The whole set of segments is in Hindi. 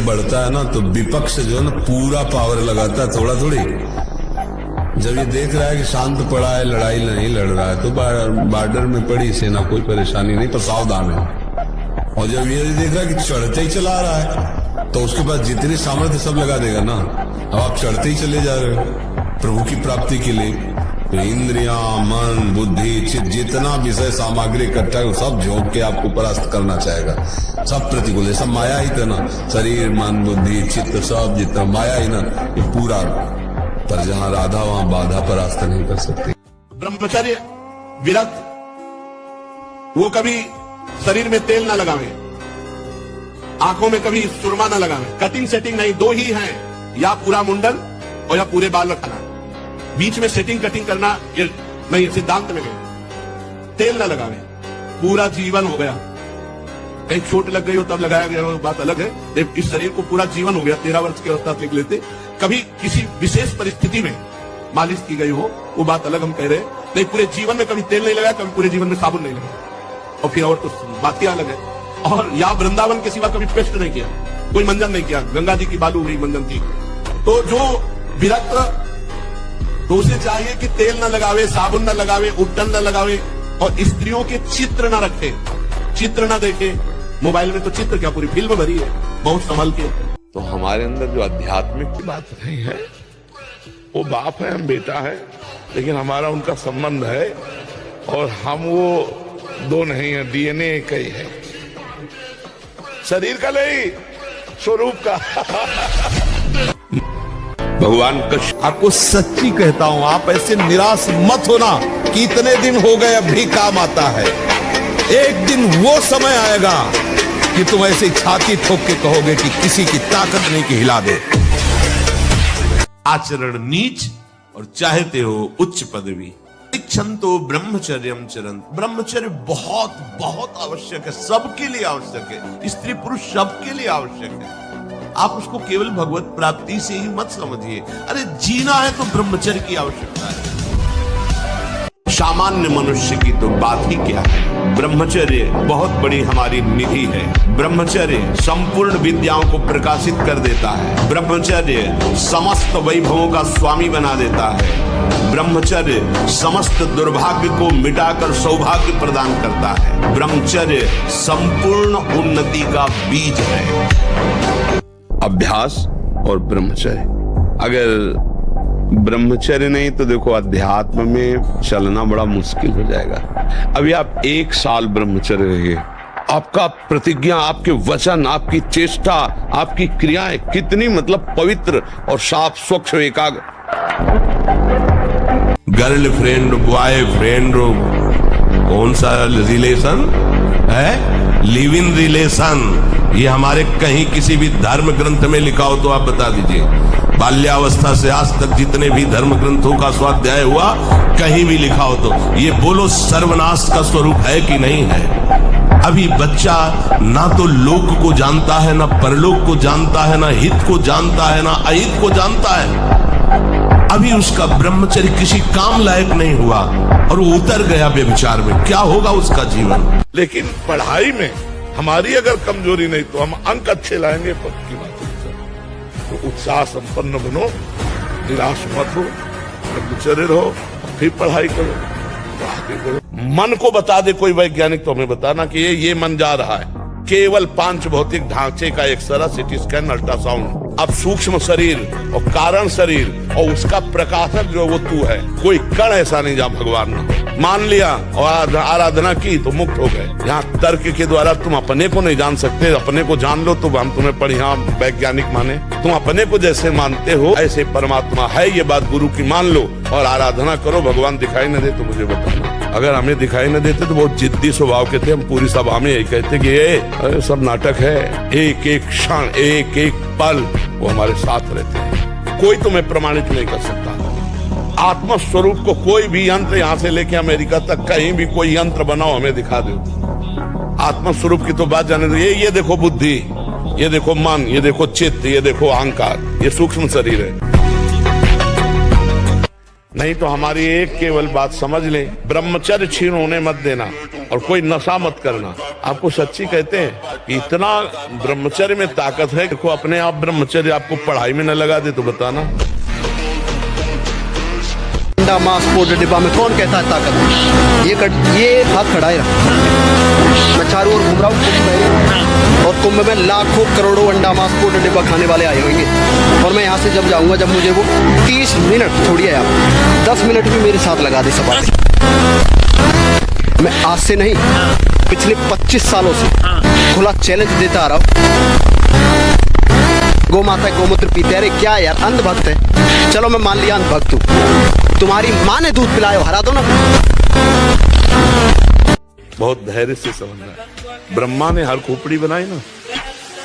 जब बढ़ता है ना तो विपक्ष जो है ना पूरा पावर लगाता है, थोड़ा थोड़ी। जब ये देख रहा है कि शांत पड़ा है, लड़ाई नहीं लड़ रहा है, तो बॉर्डर में पड़ी सेना, कोई परेशानी नहीं, पर सावधान है। और जब ये देख रहा है कि चढ़ते ही चला रहा है, तो उसके पास जितनी सामर्थ्य सब लगा देगा ना। अब आप चढ़ते ही चले जा रहे हो प्रभु की प्राप्ति के लिए, तो इंद्रियां, मन, बुद्धि, चित्त, जितना विषय सामग्री इकट्ठा है, सब झोंक के आपको परास्त करना चाहेगा। सब प्रतिकूल है, सब माया ही था ना। शरीर, मन, बुद्धि, चित्त, सब जितना माया ही ना, ये पूरा। पर जहाँ राधा वहाँ बाधा परास्त नहीं कर सकती। ब्रह्मचर्य, विरत, वो कभी शरीर में तेल ना लगावे, आंखों में कभी सुरमा ना लगावे, कटिंग सेटिंग नहीं, दो ही हैं, या पूरा मुंडन और या पूरे बाल रखना। बीच में सेटिंग कटिंग करना ये नहीं, सिद्धांत में नहीं। तेल ना लगावे, पूरा जीवन हो गया। कहीं चोट लग गई हो तब लगाया गया हो, बात अलग है। इस शरीर को पूरा जीवन हो गया, 13 वर्ष की अवस्था देख लेते, कभी किसी विशेष परिस्थिति में मालिश की गई हो, वो बात अलग हम कह रहे हैं। नहीं, पूरे जीवन में कभी तेल नहीं लगाया, कभी पूरे जीवन में साबुन नहीं लगाया, और फिर और तो बात ही अलग है। और या वृंदावन के सिवा कभी पेस्ट नहीं किया, कोई मंजन नहीं किया, गंगा जी की बालू हुई मंजन थी। तो जो विरक्त, तो उसे चाहिए कि तेल न लगावे, साबुन न लगावे, उपटन न लगावे, और स्त्रियों के चित्र न रखे, चित्र न देखे। मोबाइल में तो चित्र क्या, पूरी फिल्म भरी है, बहुत संभल के। तो हमारे अंदर जो आध्यात्मिक की बात नहीं है, वो बाप है, हम बेटा है, लेकिन हमारा उनका संबंध है, और हम वो दो नहीं है, डीएनए एक ही है, शरीर का नहीं, स्वरूप का। भगवान कृष्ण, आपको सच्ची कहता हूं, आप ऐसे निराश मत होना कि इतने दिन हो गए अब भी काम आता है। एक दिन वो समय आएगा कि तुम ऐसे छाती ठोक के कहोगे कि किसी की ताकत नहीं कि हिला दे। आचरण नीच और चाहते हो उच्च पदवी, क्षंतो ब्रह्मचर्यम चरन। ब्रह्मचर्य बहुत बहुत आवश्यक है, सबके लिए आवश्यक है, स्त्री पुरुष सबके लिए आवश्यक है। आप उसको केवल भगवत प्राप्ति से ही मत समझिए। अरे जीना है तो ब्रह्मचर्य की आवश्यकता है। सामान्य मनुष्य की तो बात ही क्या है। ब्रह्मचर्य बहुत बड़ी हमारी निधि है। ब्रह्मचर्य संपूर्ण विद्याओं को प्रकाशित कर देता है। ब्रह्मचर्य समस्त वैभवों का स्वामी बना देता है। ब्रह्मचर्य समस्त दुर्भाग्य को मिटाकर सौभाग्य प्रदान करता है। ब्रह्मचर्य संपूर्ण उन्नति का बीज है। अभ्यास और ब्रह्मचर्य, अगर ब्रह्मचर्य नहीं तो देखो अध्यात्म में चलना बड़ा मुश्किल हो जाएगा। अभी आप 1 साल ब्रह्मचर्य रहिए, आपका प्रतिज्ञा, आपके वचन, आपकी चेष्टा, आपकी क्रियाएं कितनी मतलब पवित्र और साफ, स्वच्छ, एकाग्र। गर्लफ्रेंड, बॉयफ्रेंड, कौन सा रिलेशन है? Live in relation. ये हमारे कहीं किसी भी धर्म ग्रंथ में लिखा हो तो आप बता दीजिए। बाल्यावस्था से आज तक जितने भी धर्म ग्रंथों का स्वाध्याय हुआ, कहीं भी लिखा हो तो ये बोलो सर्वनाश का स्वरूप है कि नहीं है। अभी बच्चा ना तो लोक को जानता है, ना परलोक को जानता है, ना हित को जानता है, ना अहित को जानता है। अभी उसका ब्रह्मचर्य किसी काम लायक नहीं हुआ और वो उतर गया व्यभिचार में, क्या होगा उसका जीवन। लेकिन पढ़ाई में हमारी अगर कमजोरी नहीं तो हम अंक अच्छे लाएंगे, पक्की बात है। तो उत्साह संपन्न बनो, निराश मत हो, ब्रह्मचर्य रहो, फिर पढ़ाई करो, आगे बढ़ो। मन को बता दे कोई वैज्ञानिक तो हमें बताना कि ये मन जा रहा है। केवल 5 भौतिक ढांचे का एक्सरे, सिटी स्कैन, अल्ट्रासाउंड। अब सूक्ष्म शरीर और कारण शरीर और उसका प्रकाशक जो वो तू है, कोई कण ऐसा नहीं जहाँ भगवान न हो। मान लिया और आराधना की तो मुक्त हो गए। यहाँ तर्क के द्वारा तुम अपने को नहीं जान सकते, अपने को जान लो तो हम तुम्हें बढ़िया वैज्ञानिक माने। तुम अपने को जैसे मानते हो ऐसे परमात्मा है, ये बात गुरु की मान लो और आराधना करो। भगवान दिखाई न दे तो मुझे बताना। अगर हमें दिखाई न देते तो बहुत जिद्दी स्वभाव के थे, हम पूरी सभा में यही कहते कि ये सब नाटक है। एक एक क्षण, एक एक पल वो हमारे साथ रहते हैं। कोई तुम्हें प्रमाणित नहीं कर सकता। आत्म स्वरूप को कोई भी यंत्र यहाँ से लेके अमेरिका तक कहीं भी कोई यंत्र बनाओ, हमें दिखा दो। आत्म स्वरूप की तो बात जाने दो। ये देखो बुद्धि, ये देखो मन, ये देखो चित्त, ये देखो अहंकार, ये सूक्ष्म शरीर है। नहीं तो हमारी एक केवल बात समझ लें, ब्रह्मचर्य छीन होने मत देना और कोई नशा मत करना। आपको सच्ची कहते हैं कि इतना ब्रह्मचर्य में ताकत है, देखो अपने आप ब्रह्मचर्य आपको पढ़ाई में न लगा दे तो बताना। अंडा मांस पाउडर डिब्बा में कौन कहता है ताकत है? ये हाथ खड़ा है, मैं चारों ओर घूम रहा हूँ कुंभ में, और कुंभ में लाखों करोड़ों अंडा मांस पाउडर डिब्बा खाने वाले आए होंगे, और मैं यहाँ से जब जाऊँगा, जब मुझे वो 30 मिनट छोड़िए आप 10 मिनट भी मेरे साथ लगा दे सभा पे, मैं आज से नहीं पिछले 25 सालों से खुला चैलेंज देता आ रहा हूँ। गौ माता गौमूत्र पीते, अरे क्या यार अंधभक्त है, चलो मैं मान लिया अंधभक्त हूँ, तुम्हारी माँ ने दूध पिलाया, हरा दो ना। बहुत धैर्य से समझना है। ब्रह्मा ने हर खोपड़ी बनाई ना,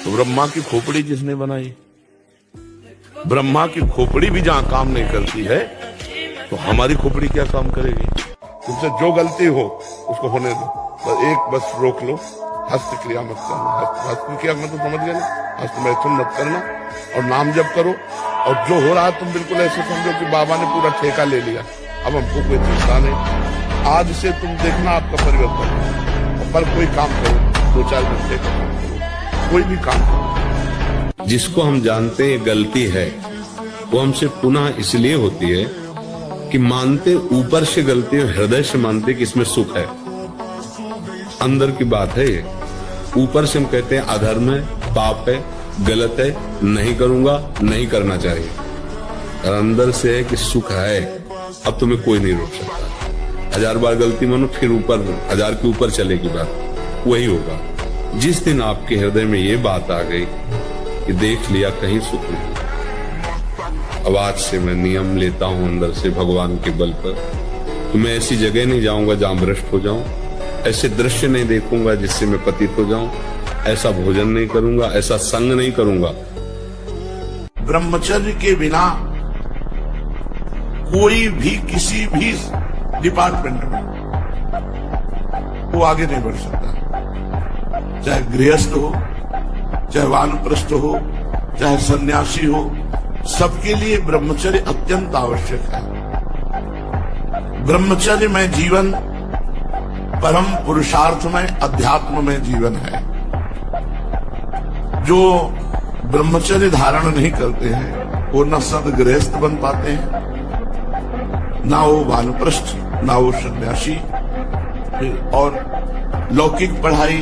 तो ब्रह्मा की खोपड़ी जिसने बनाई, ब्रह्मा की खोपड़ी भी जहां काम नहीं करती है तो हमारी खोपड़ी क्या काम करेगी? तुमसे जो गलती हो उसको होने दो, बस रोक लो, हस्त क्रिया मत करना। हस्त क्रिया मत तो समझ गए ना, हस्त मैथुन मत करना और नाम जप करो। और जो हो रहा है तुम बिल्कुल ऐसे समझो कि बाबा ने पूरा ठेका ले लिया, अब हमको कोई चिंता नहीं। आज से तुम देखना आपका परिवर्तन। पर कोई काम करो, 2-4 घंटे का काम करो, कोई भी काम करो। जिसको हम जानते हैं गलती है, वो हमसे पुनः इसलिए होती है कि मानते ऊपर से गलती है, हृदय से मानते कि इसमें सुख है। अंदर की बात है ये। ऊपर से हम कहते हैं अधर्म है, पाप है, गलत है, नहीं करूंगा, नहीं करना चाहिए। और अंदर से है कि सुख है, अब तुम्हें कोई नहीं रोक सकता। 1000 बार गलती मानो, फिर ऊपर 1000 के ऊपर चलेगी बात, वही होगा। जिस दिन आपके हृदय में ये बात आ गई कि देख लिया कहीं सुख नहीं, अब आज से मैं नियम लेता हूं अंदर से भगवान के बल पर, तो मैं ऐसी जगह नहीं जाऊंगा जहां भ्रष्ट हो जाऊं, ऐसे दृश्य नहीं देखूंगा जिससे मैं पतित हो जाऊं, ऐसा भोजन नहीं करूंगा, ऐसा संग नहीं करूंगा। ब्रह्मचर्य के बिना कोई भी किसी भी डिपार्टमेंट में वो आगे नहीं बढ़ सकता। चाहे गृहस्थ हो, चाहे वानप्रस्थ हो, चाहे सन्यासी हो, सबके लिए ब्रह्मचर्य अत्यंत आवश्यक है। ब्रह्मचर्य में जीवन परम पुरुषार्थ में अध्यात्म में जीवन है। जो ब्रह्मचर्य धारण नहीं करते हैं वो न सदगृहस्थ बन पाते हैं, ना वो वानप्रस्थ, ना वो सन्यासी। और लौकिक पढ़ाई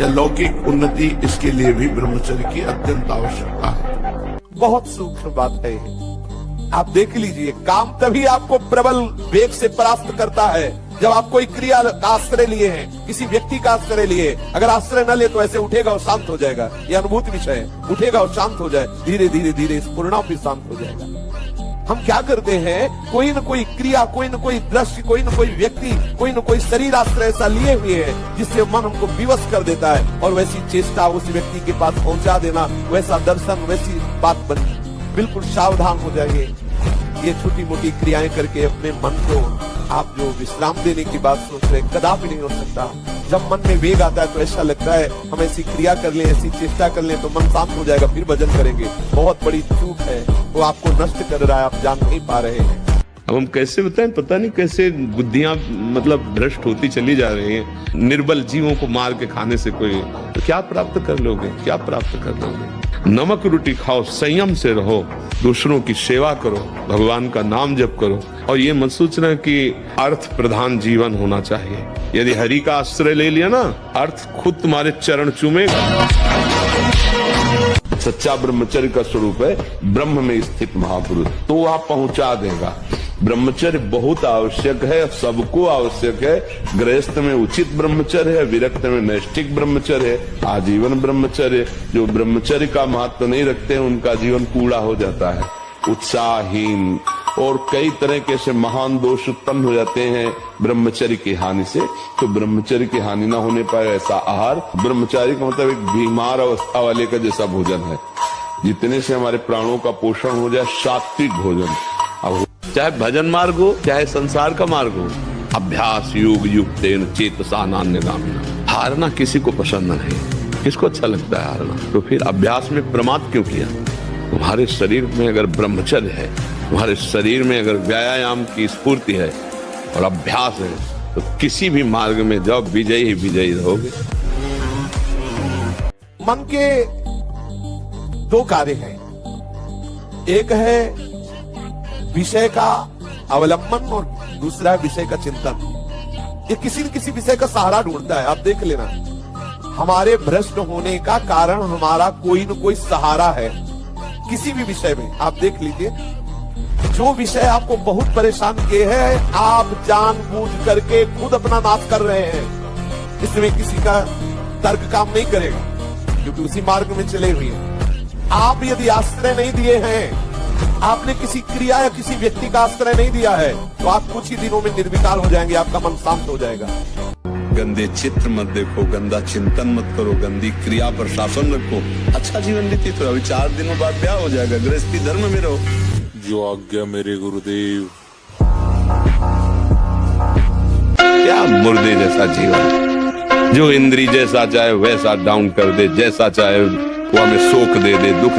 या लौकिक उन्नति, इसके लिए भी ब्रह्मचर्य की अत्यंत आवश्यकता है। बहुत सूक्ष्म बात है ये। आप देख लीजिए, काम तभी आपको प्रबल वेग से परास्त करता है जब आप कोई क्रिया का आश्रय लिए हैं, किसी व्यक्ति का आश्रय लिए। अगर आश्रय न ले तो ऐसे उठेगा और शांत हो जाएगा। ये अनुभूति विषय है, उठेगा और शांत हो जाए, धीरे धीरे धीरे इस पूर्णा भी शांत हो जाएगा। हम क्या करते हैं, कोई न कोई क्रिया, कोई न कोई दृश्य, कोई न कोई व्यक्ति, कोई न कोई शरीर आश्रय ऐसा लिए हुए हैं जिससे मन हमको विवश कर देता है, और वैसी चेष्टा उस व्यक्ति के पास पहुंचा देना, वैसा दर्शन, वैसी बात बनी। बिल्कुल सावधान हो जाइए। ये छोटी मोटी क्रियाएं करके अपने मन को आप जो विश्राम देने की बात सोच रहे, कदापि नहीं हो सकता। जब मन में वेग आता है तो ऐसा लगता है हम ऐसी क्रिया कर लें, ऐसी चेष्टा कर लें तो मन शांत हो जाएगा, फिर भजन करेंगे। बहुत बड़ी चूक है, वो आपको नष्ट कर रहा है, आप जान नहीं पा रहे हैं। अब हम कैसे बताएं, पता नहीं कैसे बुद्धियां मतलब भ्रष्ट होती चली जा रही हैं। निर्बल जीवों को मार के खाने से कोई तो क्या प्राप्त कर लोगे, क्या प्राप्त कर लोगे? नमक रोटी खाओ, संयम से रहो, दूसरों की सेवा करो, भगवान का नाम जप करो, और ये मत सोचना कि अर्थ प्रधान जीवन होना चाहिए। यदि हरि का आश्रय ले लिया ना, अर्थ खुद तुम्हारे चरण चूमेगा। सच्चा ब्रह्मचर्य का स्वरूप है ब्रह्म में स्थित महापुरुष, तो वह पहुंचा देगा। ब्रह्मचर्य बहुत आवश्यक है, सबको आवश्यक है। गृहस्थ में उचित ब्रह्मचर्य है, विरक्त में नैष्ठिक ब्रह्मचर्य है, आजीवन ब्रह्मचर्य। जो ब्रह्मचर्य का महत्व नहीं रखते हैं उनका जीवन कूड़ा हो जाता है, उत्साहहीन, और कई तरह के ऐसे महान दोष उत्पन्न हो जाते हैं ब्रह्मचर्य की हानि से। तो ब्रह्मचर्य की हानि न होने पाए ऐसा आहार, ब्रह्मचारी का मतलब एक बीमार अवस्था वाले का जैसा भोजन है, जितने से हमारे प्राणों का पोषण हो जाए, सात्विक भोजन। अब चाहे भजन मार्ग हो, चाहे संसार का मार्ग हो, अभ्यास योग युक्तेन चेतसा नान्यगामिना। हारना किसी को पसंद नहीं, किसको अच्छा लगता है हारना? तो फिर अभ्यास में प्रमाद क्यों किया? तुम्हारे शरीर में अगर ब्रह्मचर्य है, तुम्हारे शरीर में अगर व्यायाम की स्फूर्ति है और अभ्यास है तो किसी भी मार्ग में जाओ, विजयी ही विजयी रहोगे। मन के दो कार्य हैं, एक है विषय का अवलंबन और दूसरा है विषय का चिंतन। ये किसी न किसी विषय का सहारा ढूंढता है। आप देख लेना, हमारे भ्रष्ट होने का कारण हमारा कोई न कोई सहारा है किसी भी विषय में। आप देख लीजिए, जो विषय आपको बहुत परेशान किए हैं, आप जानबूझ करके खुद अपना नाश कर रहे हैं। इसमें किसी का तर्क काम नहीं करेगा, क्योंकि उसी मार्ग में चले हुए हैं। आप यदि आश्रय नहीं दिए हैं, आपने किसी क्रिया या किसी व्यक्ति का आश्रय नहीं दिया है, तो आप कुछ ही दिनों में निर्विकार हो जाएंगे, आपका मन शांत हो जाएगा। गंदे चित्र मत देखो, गंदा चिंतन मत करो, गंदी क्रिया पर शासन रखो, अच्छा जीवन व्यतीत करो। अभी 4 दिनों बाद ब्याह हो जाएगा, गृहस्थी धर्म में रहो। जो आज्ञा मेरे गुरुदेव। क्या मुर्दे जैसा जीवन, जो इंद्री जैसा चाहे वैसा डाउन कर दे, जैसा चाहे वो हमें शोक दे दे, दुख